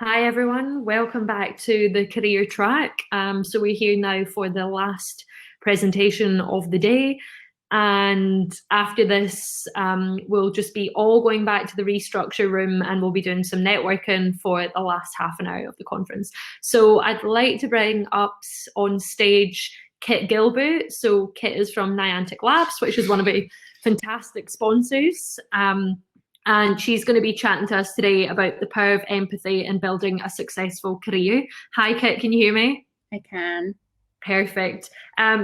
Hi everyone, welcome back to the career track. So we're here now for the last presentation of the day. And after this, we'll just be all going back to the restructure room and we'll be doing some networking for the last half an hour of the conference. So I'd like to bring up on stage Kit Gilbert. So Kit is from Niantic Labs, which is one of our fantastic sponsors. And she's going to be chatting to us today about the power of empathy in building a successful career. Hi, Kit, can you hear me? I can. Perfect.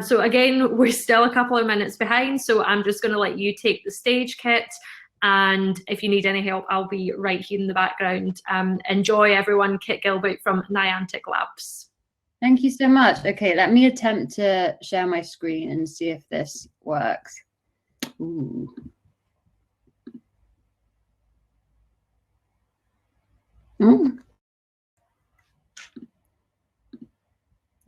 So again, we're still a couple of minutes behind, so I'm just going to let you take the stage, Kit. And if you need any help, I'll be right here in the background. Enjoy, everyone. Kit Gilbert from Niantic Labs. Thank you so much. Okay, let me attempt to share my screen and see if this works. Ooh.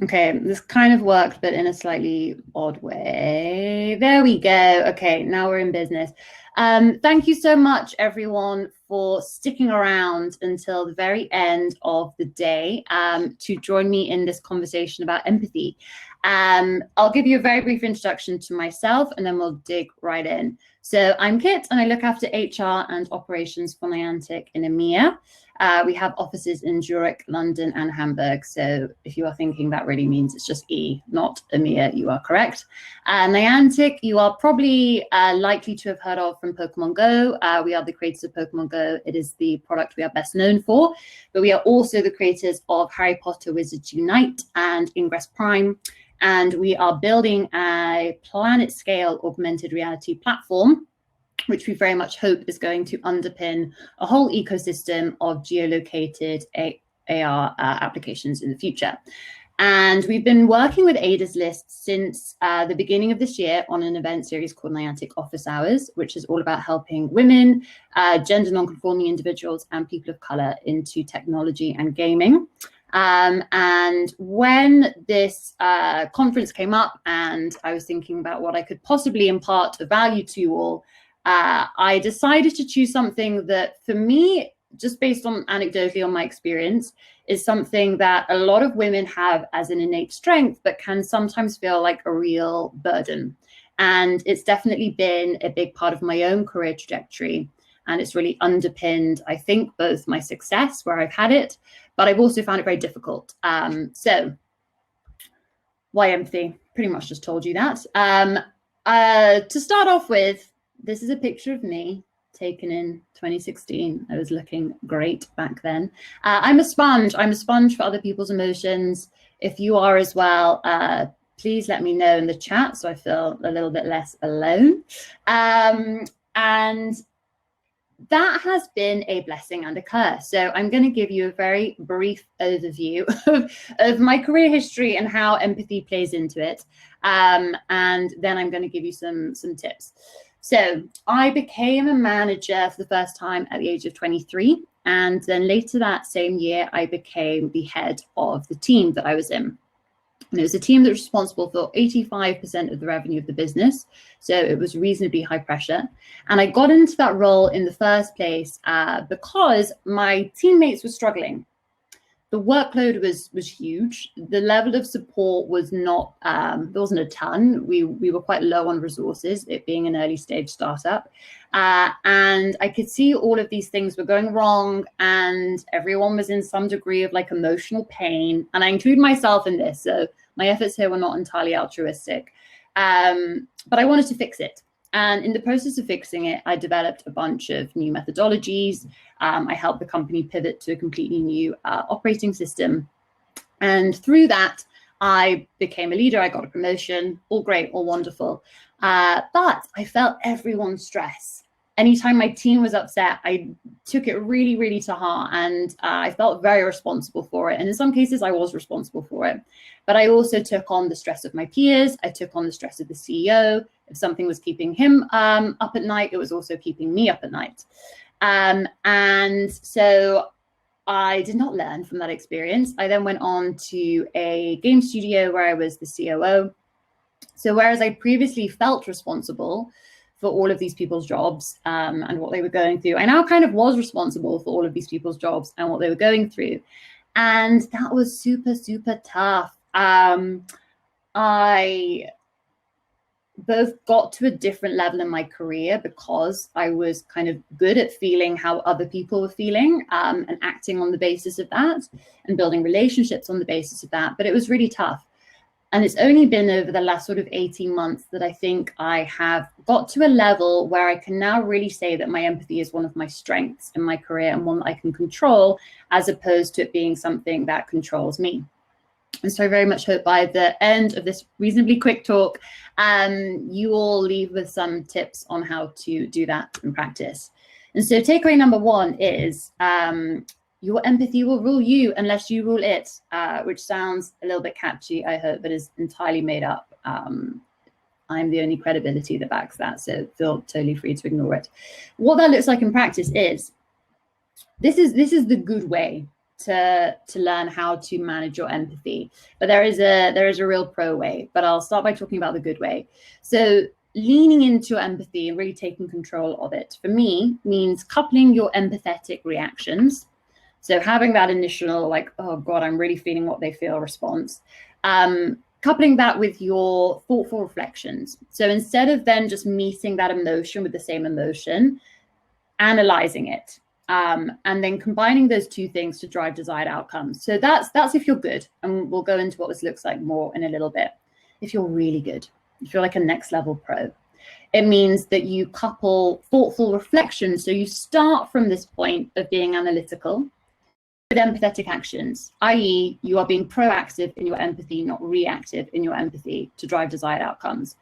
Okay, this kind of worked, but in a slightly odd way. There we go. Okay, now we're in business. Thank you so much, everyone, for sticking around until the very end of the day to join me in this conversation about empathy. I'll give you a very brief introduction to myself, and then we'll dig right in. So I'm Kit, and I look after HR and operations for Niantic in EMEA. We have offices in Zurich, London, and Hamburg. So if you are thinking that really means it's just E, not EMEA, you are correct. Niantic, you are probably likely to have heard of from Pokemon Go. We are the creators of Pokemon Go. It is the product we are best known for. But we are also the creators of Harry Potter Wizards Unite and Ingress Prime. And we are building a planet-scale augmented reality platform, which we very much hope is going to underpin a whole ecosystem of geolocated AR applications in the future. And we've been working with Ada's List since the beginning of this year on an event series called Niantic Office Hours, which is all about helping women, gender non-conforming individuals, and people of color into technology and gaming. And when this conference came up and I was thinking about what I could possibly impart of value to you all, I decided to choose something that, for me, just based on anecdotally on my experience, is something that a lot of women have as an innate strength, but can sometimes feel like a real burden. And it's definitely been a big part of my own career trajectory. And it's really underpinned, I think, both my success where I've had it, but I've also found it very difficult. So why empathy? Pretty much just told you that. To start off with, this is a picture of me taken in 2016. I was looking great back then. I'm a sponge. I'm a sponge for other people's emotions. If you are as well, please let me know in the chat so I feel a little bit less alone. And that has been a blessing and a curse. So I'm going to give you a very brief overview of my career history and how empathy plays into it. And then I'm going to give you some tips. So I became a manager for the first time at the age of 23. And then later that same year, I became the head of the team that I was in. And it was a team that was responsible for 85% of the revenue of the business. So it was reasonably high pressure. And I got into that role in the first place because my teammates were struggling. The workload was huge. The level of support was not, there wasn't a ton. We were quite low on resources, it being an early stage startup. And I could see all of these things were going wrong and everyone was in some degree of like emotional pain. And I include myself in this. So my efforts here were not entirely altruistic, but I wanted to fix it. And in the process of fixing it, I developed a bunch of new methodologies. I helped the company pivot to a completely new operating system. And through that, I became a leader. I got a promotion, all great, all wonderful. But I felt everyone's stress. Anytime my team was upset, I took it really, really to heart. And I felt very responsible for it. And in some cases, I was responsible for it. But I also took on the stress of my peers. I took on the stress of the CEO. If something was keeping him up at night, it was also keeping me up at night. And so I did not learn from that experience. I then went on to a game studio where I was the COO. So whereas I previously felt responsible for all of these people's jobs and what they were going through. I now kind of was responsible for all of these people's jobs and what they were going through. And that was super, super tough. I both got to a different level in my career because I was kind of good at feeling how other people were feeling and acting on the basis of that and building relationships on the basis of that. But it was really tough. And it's only been over the last sort of 18 months that I think I have got to a level where I can now really say that my empathy is one of my strengths in my career and one that I can control, as opposed to it being something that controls me. And so I very much hope by the end of this reasonably quick talk, you all leave with some tips on how to do that in practice. And so takeaway number one is your empathy will rule you unless you rule it, which sounds a little bit catchy, I hope, but is entirely made up. I'm the only credibility that backs that, so feel totally free to ignore it. What that looks like in practice is, this is the good way to learn how to manage your empathy, but there is a real pro way, but I'll start by talking about the good way. So leaning into your empathy and really taking control of it, for me, means coupling your empathetic reactions. So having that initial, like, oh God, I'm really feeling what they feel response, coupling that with your thoughtful reflections. So instead of then just meeting that emotion with the same emotion, analyzing it, and then combining those two things to drive desired outcomes. So that's if you're good, and we'll go into what this looks like more in a little bit. If you're really good, if you're like a next level pro, it means that you couple thoughtful reflection. So you start from this point of being analytical with empathetic actions, i.e. you are being proactive in your empathy, not reactive in your empathy, to drive desired outcomes.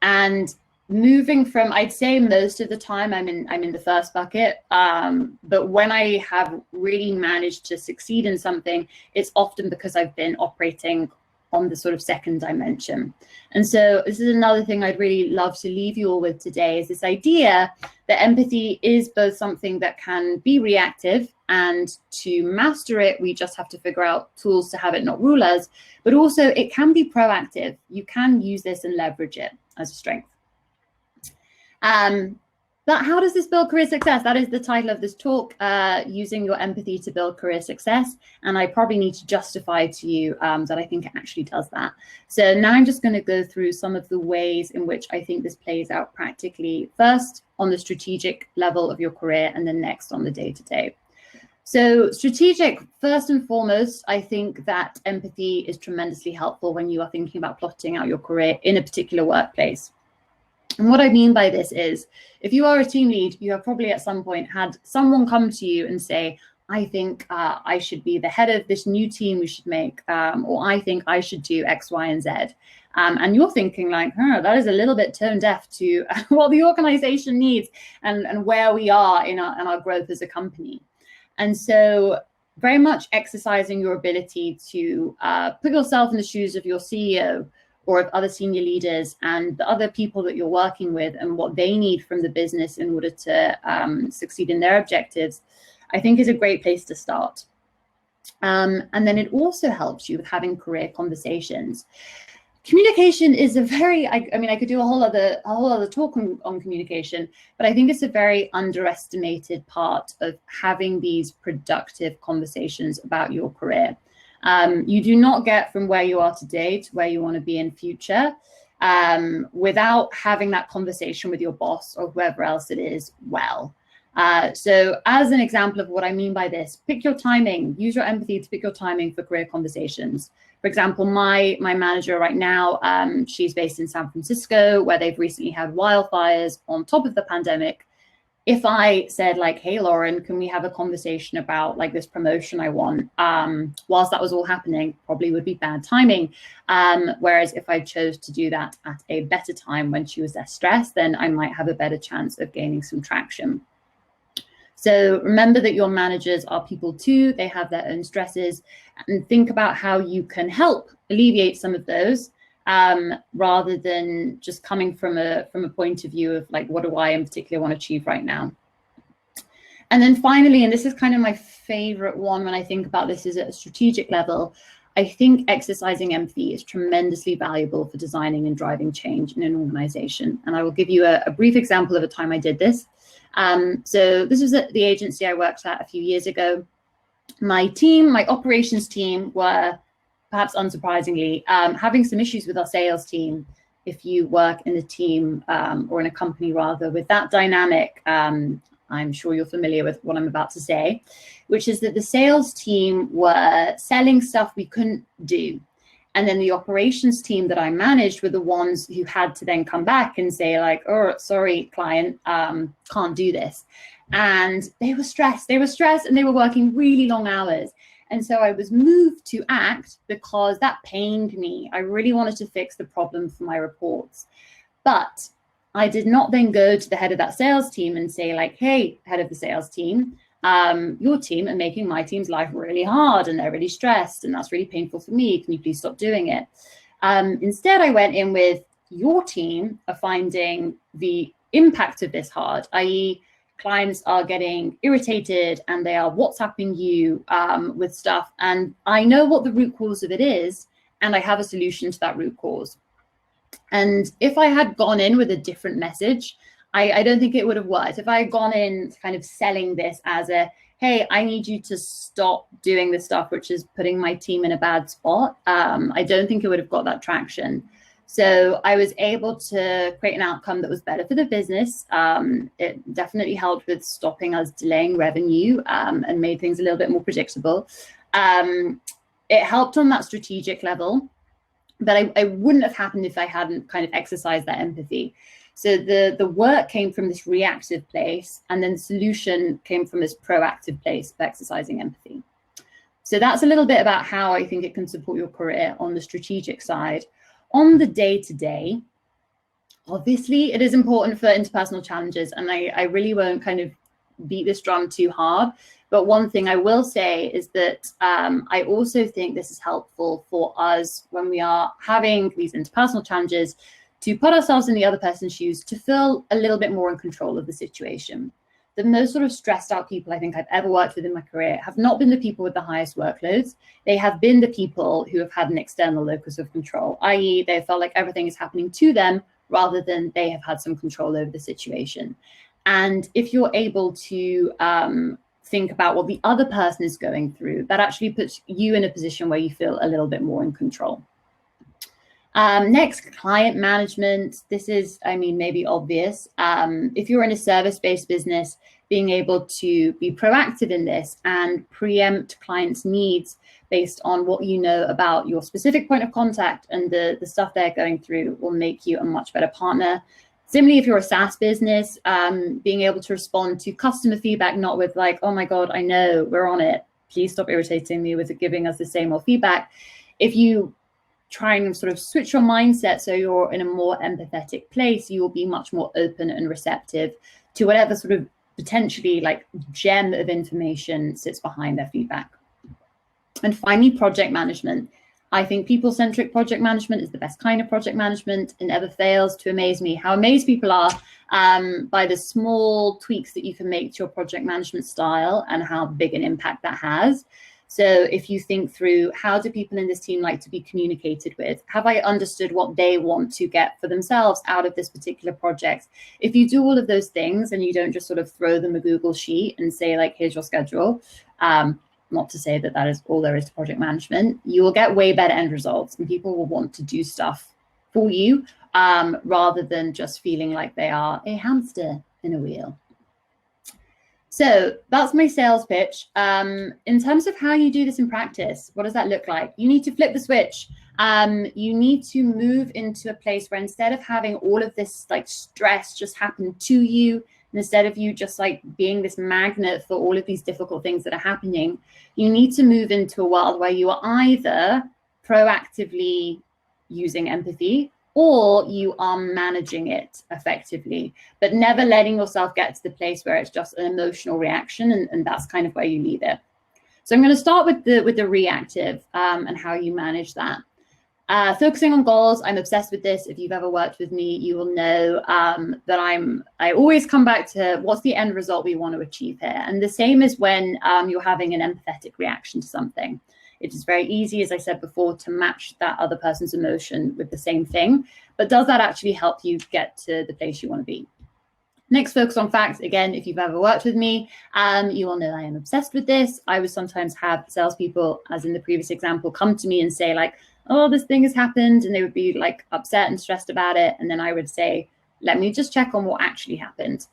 And moving from, I'd say most of the time I'm in the first bucket, but when I have really managed to succeed in something, it's often because I've been operating on the sort of second dimension. And so this is another thing I'd really love to leave you all with today, is this idea that empathy is both something that can be reactive, and to master it, we just have to figure out tools to have it not rule us, but also it can be proactive. You can use this and leverage it as a strength. But how does this build career success? That is the title of this talk, using your empathy to build career success. And I probably need to justify to you that I think it actually does that. So now I'm just going to go through some of the ways in which I think this plays out practically. First, on the strategic level of your career, and then next on the day-to-day. So strategic, first and foremost, I think that empathy is tremendously helpful when you are thinking about plotting out your career in a particular workplace. And what I mean by this is, if you are a team lead, you have probably at some point had someone come to you and say, I think I should be the head of this new team we should make, or I think I should do X, Y, and Z. And you're thinking like, that is a little bit tone deaf to what the organization needs and where we are in our growth as a company. And so very much exercising your ability to put yourself in the shoes of your CEO or of other senior leaders and the other people that you're working with and what they need from the business in order to succeed in their objectives, I think is a great place to start. And then it also helps you with having career conversations. Communication is a very, I mean, I could do a whole other talk on communication, but I think it's a very underestimated part of having these productive conversations about your career. You do not get from where you are today to where you want to be in future without having that conversation with your boss or whoever else it is well. So as an example of what I mean by this, pick your timing, use your empathy to pick your timing for career conversations. For example, my manager right now, she's based in San Francisco, where they've recently had wildfires on top of the pandemic. If I said like, hey, Lauren, can we have a conversation about like this promotion I want? Whilst that was all happening, probably would be bad timing. Whereas if I chose to do that at a better time when she was less stressed, then I might have a better chance of gaining some traction. So remember that your managers are people too. They have their own stresses, and think about how you can help alleviate some of those rather than just coming from a point of view of like, what do I in particular want to achieve right now? And then finally, and this is kind of my favorite one when I think about this, is at a strategic level, I think exercising empathy is tremendously valuable for designing and driving change in an organization. And I will give you a brief example of a time I did this. So this was at the agency I worked at a few years ago. My team, my operations team, were perhaps unsurprisingly having some issues with our sales team. If you work in a team or in a company rather with that dynamic, I'm sure you're familiar with what I'm about to say, which is that the sales team were selling stuff we couldn't do. And then the operations team that I managed were the ones who had to then come back and say like, oh, sorry, client, can't do this. And they were stressed and they were working really long hours. And so I was moved to act because that pained me. I really wanted to fix the problem for my reports. But I did not then go to the head of that sales team and say like, hey, head of the sales team, your team are making my team's life really hard and they're really stressed and that's really painful for me. Can you please stop doing it? Instead, I went in with your team are finding the impact of this hard, i.e. clients are getting irritated and they are WhatsApping you with stuff. And I know what the root cause of it is, and I have a solution to that root cause. And if I had gone in with a different message, I don't think it would have worked. If I had gone in kind of selling this as a, hey, I need you to stop doing this stuff, which is putting my team in a bad spot, I don't think it would have got that traction. So I was able to create an outcome that was better for the business. It definitely helped with stopping us delaying revenue and made things a little bit more predictable. It helped on that strategic level, but I wouldn't have happened if I hadn't kind of exercised that empathy. So the work came from this reactive place, and then the solution came from this proactive place of exercising empathy. So that's a little bit about how I think it can support your career on the strategic side. On the day-to-day, obviously, it is important for interpersonal challenges, and I really won't kind of beat this drum too hard. But one thing I will say is that I also think this is helpful for us when we are having these interpersonal challenges to put ourselves in the other person's shoes, to feel a little bit more in control of the situation. The most sort of stressed out people I think I've ever worked with in my career have not been the people with the highest workloads. They have been the people who have had an external locus of control, i.e. they felt like everything is happening to them rather than they have had some control over the situation. And if you're able to think about what the other person is going through, that actually puts you in a position where you feel a little bit more in control. Next, client management. This is, I mean, maybe obvious. If you're in a service-based business, being able to be proactive in this and preempt clients' needs based on what you know about your specific point of contact and the stuff they're going through will make you a much better partner. Similarly, if you're a SaaS business, being able to respond to customer feedback, not with like, oh my God, I know, we're on it. Please stop irritating me with giving us the same old feedback. If you try and sort of switch your mindset so you're in a more empathetic place, you will be much more open and receptive to whatever sort of potentially like gem of information sits behind their feedback. And finally, project management. I think people-centric project management is the best kind of project management. It never fails to amaze me how amazed people are by the small tweaks that you can make to your project management style and how big an impact that has. So if you think through, how do people in this team like to be communicated with? Have I understood what they want to get for themselves out of this particular project? If you do all of those things and you don't just sort of throw them a Google sheet and say like, here's your schedule, not to say that that is all there is to project management, you will get way better end results and people will want to do stuff for you rather than just feeling like they are a hamster in a wheel. So that's my sales pitch. In terms of how you do this in practice, what does that look like? You need to flip the switch. You need to move into a place where instead of having all of this like stress just happen to you, and instead of you just like being this magnet for all of these difficult things that are happening, you need to move into a world where you are either proactively using empathy or you are managing it effectively, but never letting yourself get to the place where it's just an emotional reaction, and that's kind of where you leave it. So I'm going to start with the reactive and how you manage that. Focusing on goals, I'm obsessed with this. If you've ever worked with me, you will know that I always come back to what's the end result we want to achieve here. And the same is when you're having an empathetic reaction to something. It is very easy, as I said before, to match that other person's emotion with the same thing. But does that actually help you get to the place you want to be? Next, focus on facts. Again, if you've ever worked with me, you will know I am obsessed with this. I would sometimes have salespeople, as in the previous example, come to me and say like, oh, this thing has happened. And they would be like upset and stressed about it. And then I would say, let me just check on what actually happened,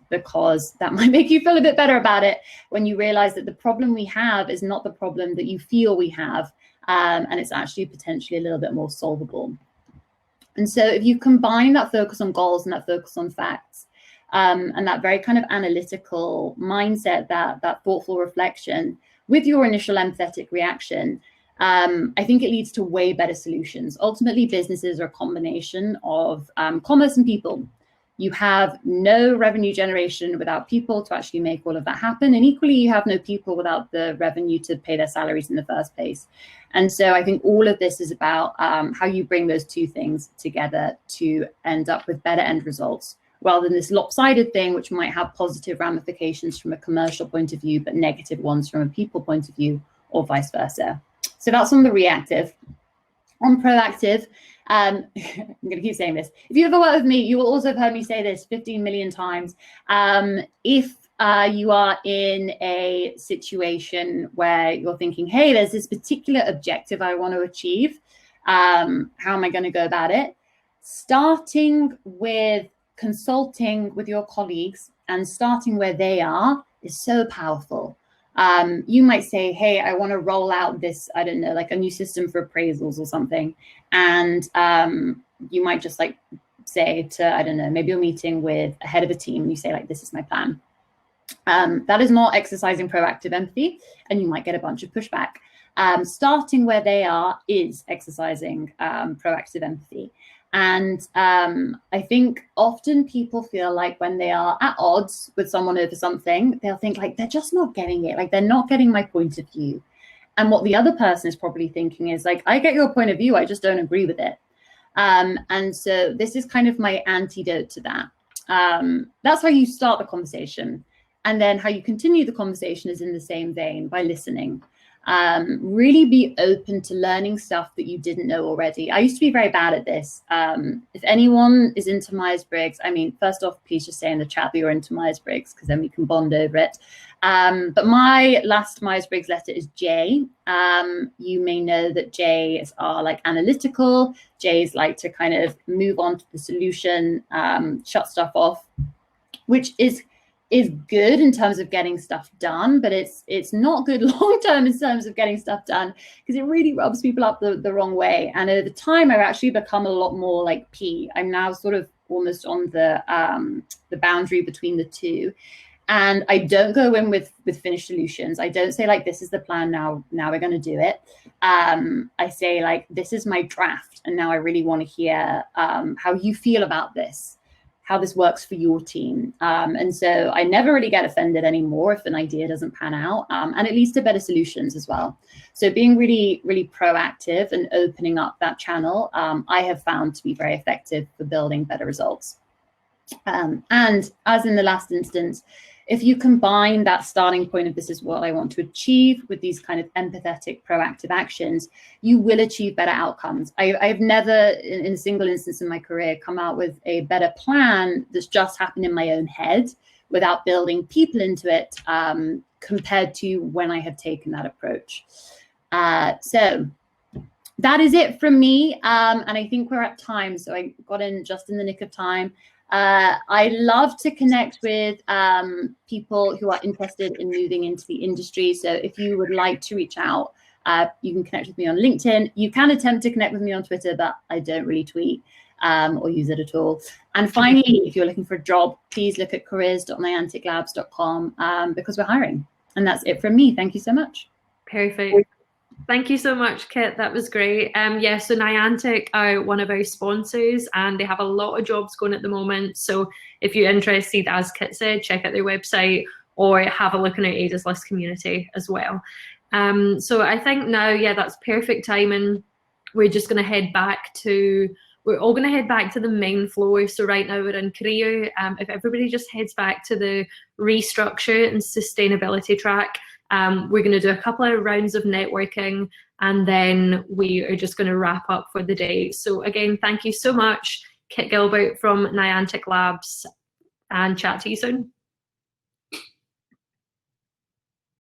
because that might make you feel a bit better about it when you realize that the problem we have is not the problem that you feel we have. And it's actually potentially a little bit more solvable. And so if you combine that focus on goals and that focus on facts, and that very kind of analytical mindset, that thoughtful reflection with your initial empathetic reaction, I think it leads to way better solutions. Ultimately, businesses are a combination of commerce and people. You have no revenue generation without people to actually make all of that happen. And equally, you have no people without the revenue to pay their salaries in the first place. And so I think all of this is about how you bring those two things together to end up with better end results, rather than this lopsided thing, which might have positive ramifications from a commercial point of view, but negative ones from a people point of view, or vice versa. So that's on the reactive. On proactive, I'm going to keep saying this. If you ever work with me, you will also have heard me say this 15 million times. If you are in a situation where you're thinking, hey, there's this particular objective I want to achieve, how am I going to go about it? Starting with consulting with your colleagues and starting where they are is so powerful. You might say, hey, I want to roll out this, I don't know, like a new system for appraisals or something. And you might just like say to, I don't know, maybe you're meeting with a head of a team and you say like, this is my plan. That is not exercising proactive empathy, and you might get a bunch of pushback. Starting where they are is exercising proactive empathy. And I think often people feel like when they are at odds with someone over something, they'll think like, they're just not getting it. Like, they're not getting my point of view. And what the other person is probably thinking is like, I get your point of view, I just don't agree with it. And so this is kind of my antidote to that. That's how you start the conversation. And then how you continue the conversation is in the same vein, by listening. Really be open to learning stuff that you didn't know already. I used to be very bad at this. If anyone is into Myers-Briggs, I mean, first off, please just say in the chat that you're into Myers-Briggs, because then we can bond over it. But my last Myers-Briggs letter is J. You may know that J's are like analytical. J's like to kind of move on to the solution, shut stuff off, which is good in terms of getting stuff done, but it's not good long term in terms of getting stuff done, because it really rubs people up the wrong way. And over time, I've actually become a lot more like P. I'm now sort of almost on the boundary between the two. And I don't go in with finished solutions. I don't say like, this is the plan, now we're going to do it. I say like, this is my draft, and now I really want to hear how you feel about this, how this works for your team. And so I never really get offended anymore if an idea doesn't pan out, and it leads to better solutions as well. So being really, really proactive and opening up that channel, I have found to be very effective for building better results. And as in the last instance, if you combine that starting point of this is what I want to achieve with these kind of empathetic, proactive actions, you will achieve better outcomes. I've never, in a single instance in my career, come out with a better plan that's just happened in my own head without building people into it, compared to when I have taken that approach. So that is it from me. And I think we're at time. So I got in just in the nick of time. I love to connect with people who are interested in moving into the industry. So if you would like to reach out, you can connect with me on LinkedIn. You can attempt to connect with me on Twitter, but I don't really tweet or use it at all. And finally, if you're looking for a job, please look at careers.nianticlabs.com, because we're hiring. And that's it from me. Thank you so much. Perfect. Thank you so much, Kit. That was great. Yeah, so Niantic are one of our sponsors, and they have a lot of jobs going at the moment. So if you're interested, as Kit said, check out their website or have a look in our Ages List community as well. So I think now, yeah, that's perfect timing. We're just going to head back to, we're all going to head back to the main floor. So right now we're in career. If everybody just heads back to the restructure and sustainability track, We're going to do a couple of rounds of networking, and then we are just going to wrap up for the day. So again, thank you so much, Kit Gilbert from Niantic Labs, and chat to you soon.